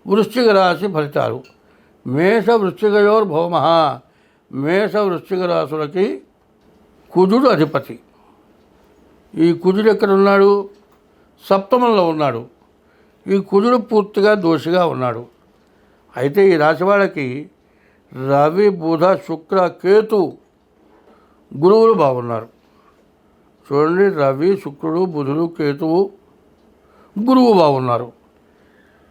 వృశ్చిక రాశి ఫలితాలు. మేష వృశ్చికయోర్భౌమ. మేష వృశ్చిక రాశులకి కుజుడు అధిపతి. ఈ కుజుడు ఎక్కడున్నాడు? సప్తమంలో ఉన్నాడు. ఈ కుజుడు పూర్తిగా దోషిగా ఉన్నాడు. అయితే ఈ రాశి వాళ్ళకి రవి, బుధ, శుక్ర, కేతు, గురువులు బాగున్నారు. చూడండి, రవి, శుక్రుడు, బుధుడు, కేతువు, గురువు బాగున్నారు.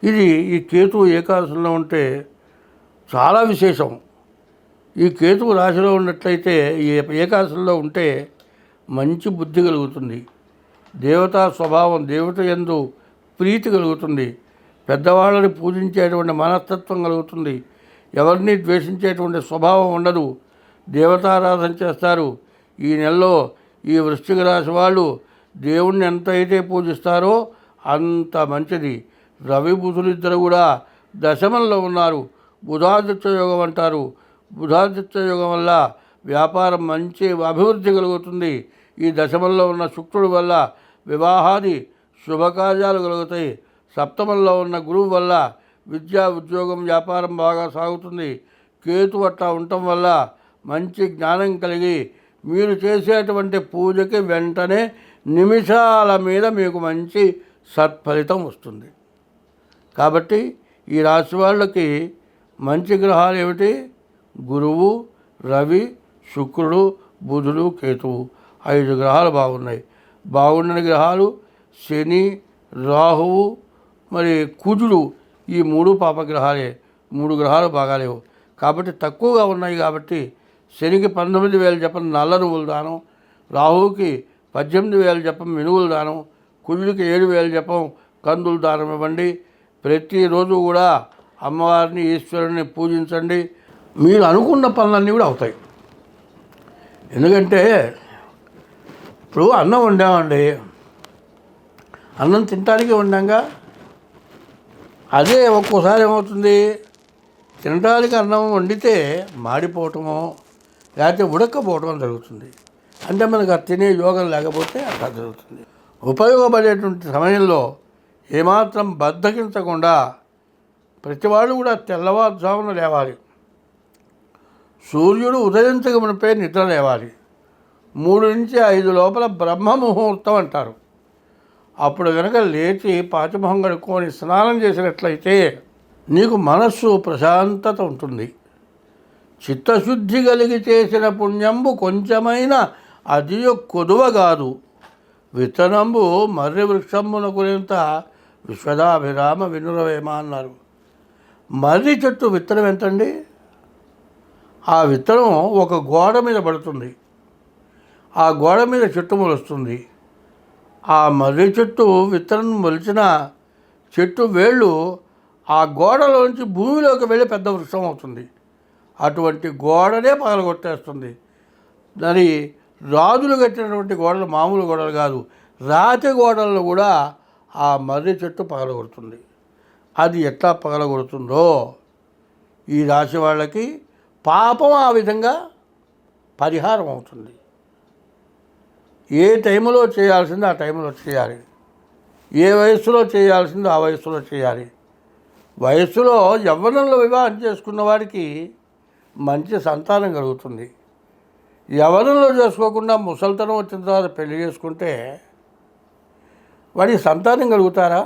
ఈ కేతువు ఏకాదశంలో ఉంటే చాలా విశేషం. ఈ కేతువు రాశిలో ఉన్నట్లయితే ఈ ఏకాదశంలో ఉంటే మంచి బుద్ధి కలుగుతుంది. దేవతా స్వభావం, దేవత యందు ప్రీతి కలుగుతుంది. పెద్దవాళ్ళని పూజించేటువంటి మనస్తత్వం కలుగుతుంది. ఎవరిని ద్వేషించేటువంటి స్వభావం ఉండదు. దేవతారాధన చేస్తారు. ఈ నెలలో ఈ వృశ్చిక రాశి వాళ్ళు దేవుణ్ణి ఎంత అయితే పూజిస్తారో అంత మంచిది. రవి బుధులిద్దరు కూడా దశమంలో ఉన్నారు. బుధాదిత్య యోగం అంటారు. బుధాదిత్య యోగం వల్ల వ్యాపారం మంచి అభివృద్ధి కలుగుతుంది. ఈ దశమంలో ఉన్న శుక్రుడి వల్ల వివాహాది శుభకార్యాలు కలుగుతాయి. సప్తమంలో ఉన్న గురువు వల్ల విద్యా, ఉద్యోగం, వ్యాపారం బాగా సాగుతుంది. కేతు అట్లా ఉండటం వల్ల మంచి జ్ఞానం కలిగి మీరు చేసేటువంటి పూజకి వెంటనే నిమిషాల మీద మీకు మంచి సత్ఫలితం వస్తుంది. కాబట్టి ఈ రాశి వాళ్ళకి మంచి గ్రహాలు ఏమిటి? గురువు, రవి, శుక్రుడు, బుధుడు, కేతువు 5 గ్రహాలు బాగున్నాయి. బాగుండని గ్రహాలు శని, రాహువు, మరి కుజుడు. ఈ 3 పాపగ్రహాలే. 3 గ్రహాలు బాగాలేవు. కాబట్టి తక్కువగా ఉన్నాయి. కాబట్టి శనికి 19,000 జపం నల్ల నువ్వులు దానం, రాహువుకి 18,000 జపం మినువులు దానం, కుజుడికి 7,000 జపం కందులు దానం ఇవ్వండి. ప్రతిరోజు కూడా అమ్మవారిని, ఈశ్వరుని పూజించండి. మీరు అనుకున్న పనులన్నీ కూడా అవుతాయి. ఎందుకంటే ఇప్పుడు అన్నం వండామండి, అన్నం తినటానికి వండాక అదే ఒక్కోసారి ఏమవుతుంది, తినడానికి అన్నం వండితే మాడిపోవటమో లేకపోతే ఉడకపోవటం జరుగుతుంది. అంటే మనకు తినే యోగం లేకపోతే అట్లా జరుగుతుంది. ఉపయోగపడేటువంటి సమయంలో ఏమాత్రం బద్ధకించకుండా ప్రతివాళ్ళు కూడా తెల్లవారుజామున లేవాలి. సూర్యుడు ఉదయించక మునిపే నిద్ర లేవాలి. 3 నుంచి 5 లోపల బ్రహ్మ ముహూర్తం అంటారు. అప్పుడు కనుక లేచి పాచిమొహం కడుక్కొని స్నానం చేసినట్లయితే నీకు మనస్సు ప్రశాంతత ఉంటుంది. చిత్తశుద్ధి కలిగి చేసిన పుణ్యంబు కొంచెమైన అది కొదువ కాదు. విత్తనంబు మర్రి వృక్షంబున కురింత విశ్వదాభిరామ వినురవేమ అన్నారు. మర్రి చెట్టు విత్తనం ఎంతండి? ఆ విత్తనం ఒక గోడ మీద పడుతుంది. ఆ గోడ మీద చెట్టు మొలుస్తుంది. ఆ మర్రి చెట్టు విత్తనం మొలిచిన చెట్టు వేళ్ళు ఆ గోడలోంచి భూమిలోకి వెళ్ళి పెద్ద వృక్షం అవుతుంది. అటువంటి గోడనే పగలగొట్టేస్తుంది. మరి రాజులు కట్టినటువంటి గోడలు మామూలు గోడలు కాదు, రాతి గోడలను కూడా ఆ మర్రి చెట్టు పగలగొడుతుంది. అది ఎట్లా పగలగొడుతుందో ఈ రాశి వాళ్ళకి పాపం ఆ విధంగా పరిహారం అవుతుంది. ఏ టైంలో చేయాల్సిందో ఆ టైంలో చేయాలి. ఏ వయస్సులో చేయాల్సిందో ఆ వయస్సులో చేయాలి. వయస్సులో యవ్వనంలో వివాహం చేసుకున్న వాడికి మంచి సంతానం కలుగుతుంది. యవ్వనంలో చేసుకోకుండా ముసలితనం వచ్చిన తర్వాత పెళ్లి చేసుకుంటే వాడికి సంతానం కలుగుతారా?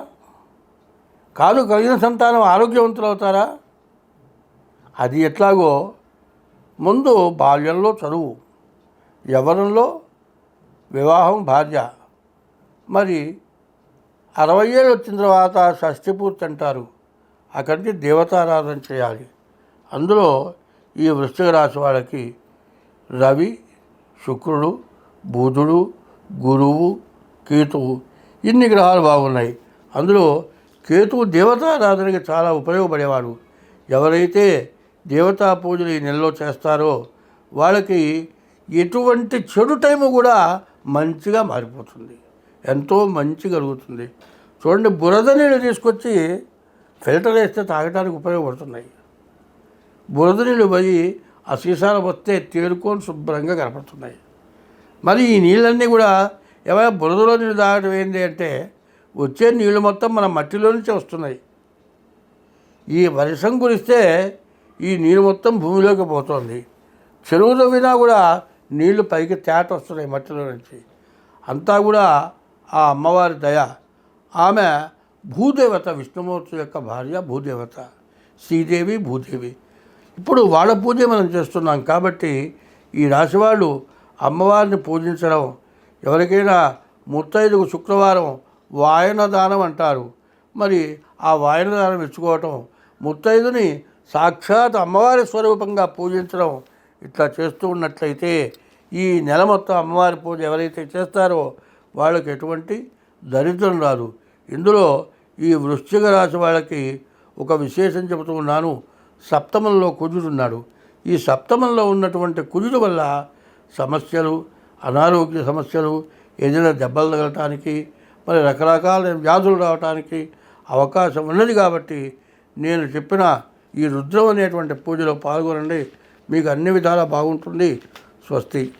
కాదు. కలిగిన సంతానం ఆరోగ్యవంతులు అవుతారా? అది ఎట్లాగో ముందు బాల్యంలో చదువు, యవ్వనంలో వివాహం, భార్య. మరి 60 ఏళ్ళు వచ్చిన తర్వాత షష్ఠి పూర్తి అంటారు. అక్కడికి దేవతారాధన చేయాలి. అందులో ఈ వృశ్చిక రాశి వాళ్ళకి రవి, శుక్రుడు, బుధుడు, గురువు, కేతువు ఇన్ని గ్రహాలు బాగున్నాయి. అందులో కేతువు దేవతారాధనకి చాలా ఉపయోగపడేవాడు. ఎవరైతే దేవతా పూజలు ఈ నెలలో చేస్తారో వాళ్ళకి ఎటువంటి చెడు టైము కూడా మంచిగా మారిపోతుంది. ఎంతో మంచి కలుగుతుంది. చూడండి, బురద నీళ్ళు తీసుకొచ్చి ఫిల్టర్ వేస్తే తాగడానికి ఉపయోగపడుతున్నాయి. బురద నీళ్ళు పోయి ఆ సీసాలు వస్తే తేరుకొని శుభ్రంగా కనపడుతున్నాయి. మరి ఈ నీళ్ళన్నీ కూడా ఏమైనా బురదలో నీళ్ళు తాగడం ఏంటి అంటే వచ్చే నీళ్ళు మొత్తం మన మట్టిలో నుంచే వస్తున్నాయి. ఈ వర్షం కురిస్తే ఈ నీరు మొత్తం భూమిలోకి పోతుంది. చెరువు తవ్వినా కూడా నీళ్లు పైకి తేట వస్తున్నాయి మట్టిలో నుంచి. అంతా కూడా ఆ అమ్మవారి దయ. ఆమె భూదేవత, విష్ణుమూర్తి యొక్క భార్య భూదేవత, శ్రీదేవి భూదేవి. ఇప్పుడు వాళ్ళ పూజ మనం చేస్తున్నాం కాబట్టి ఈ రాశి వాళ్ళు అమ్మవారిని పూజించడం, ఎవరికైనా ముత్తైదుకు శుక్రవారం వాయన దానం అంటారు. మరి ఆ వాయన దానం ఇచ్చుకోవటం, ముత్తైదుని సాక్షాత్ అమ్మవారి స్వరూపంగా పూజించడం, ఇట్లా చేస్తూ ఉన్నట్లయితే ఈ నెల మొత్తం అమ్మవారి పూజ ఎవరైతే చేస్తారో వాళ్ళకి ఎటువంటి దరిద్రం రాదు. ఇందులో ఈ వృశ్చిక రాశి వాళ్ళకి ఒక విశేషం చెబుతూ ఉన్నాను. సప్తమంలో కుజుడున్నాడు. ఈ సప్తమంలో ఉన్నటువంటి కుజుడు వల్ల సమస్యలు, అనారోగ్య సమస్యలు, ఏదైనా దెబ్బలు తగలటానికి, మరి రకరకాల వ్యాధులు రావటానికి అవకాశం ఉన్నది. కాబట్టి నేను చెప్పిన ఈ రుద్రం అనేటువంటి పూజలో పాల్గొనండి. మీకు అన్ని విధాలా బాగుంటుంది. స్వస్తి.